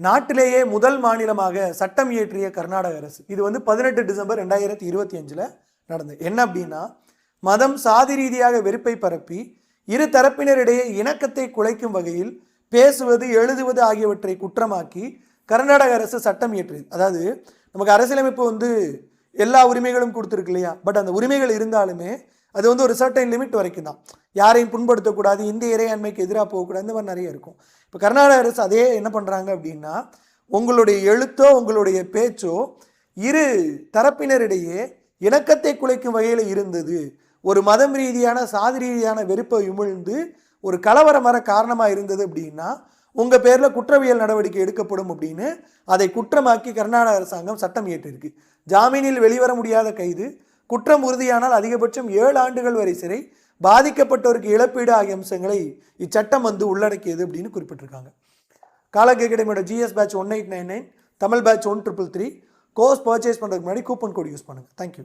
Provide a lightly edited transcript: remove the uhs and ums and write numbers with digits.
நாட்டிலேயே முதல் மாநிலமாக சட்டம் இயற்றிய கர்நாடக அரசு. இது 18 டிசம்பர் 2025 நடந்தது. என்ன அப்படின்னா, மதம் சாதி ரீதியாக வெறுப்பை பரப்பி இரு தரப்பினரிடையே இணக்கத்தை குலைக்கும் வகையில் பேசுவது எழுதுவது ஆகியவற்றை குற்றமாக்கி கர்நாடக அரசு சட்டம் இயற்றியது. அதாவது நமக்கு அரசியலமைப்பு எல்லா உரிமைகளும் கொடுத்துருக்கு இல்லையா, பட் அந்த உரிமைகள் இருந்தாலுமே அது ஒரு சர்டைன் லிமிட் வரைக்கும் தான். யாரையும் புண்படுத்தக்கூடாது, இந்திய இறையாண்மைக்கு எதிராக போகக்கூடாது, இந்த மாதிரி நிறைய இருக்கும். இப்போ கர்நாடக அரசு அதே என்ன பண்ணுறாங்க அப்படின்னா, உங்களுடைய எழுத்தோ உங்களுடைய பேச்சோ இரு தரப்பினரிடையே இணக்கத்தை குலைக்கும் வகையில் இருந்தது, ஒரு மதம் ரீதியான சாதி ரீதியான வெறுப்பை உமிழ்ந்து ஒரு கலவரம் வர காரணமாக இருந்தது அப்படின்னா உங்கள் பேரில் குற்றவியல் நடவடிக்கை எடுக்கப்படும் அப்படின்னு அதை குற்றமாக்கி கர்நாடக அரசாங்கம் சட்டம் இயற்றிருக்கு. ஜாமீனில் வெளிவர முடியாத கைது, குற்றம் உறுதியானால் அதிகபட்சம் 7 ஆண்டுகள் வரை சிறை, பாதிக்கப்பட்டவருக்கு இழப்பீடு ஆகிய அம்சங்களை இச்சட்டம் உள்ளடக்கியது அப்படின்னு குறிப்பிட்டிருக்காங்க. காலக் அகாடமியோட GS batch 1899, Tamil batch 1333 course purchase பண்ணுறதுக்கு முன்னாடி கூப்பன் கோட் யூஸ் பண்ணுங்கள். தேங்க்யூ.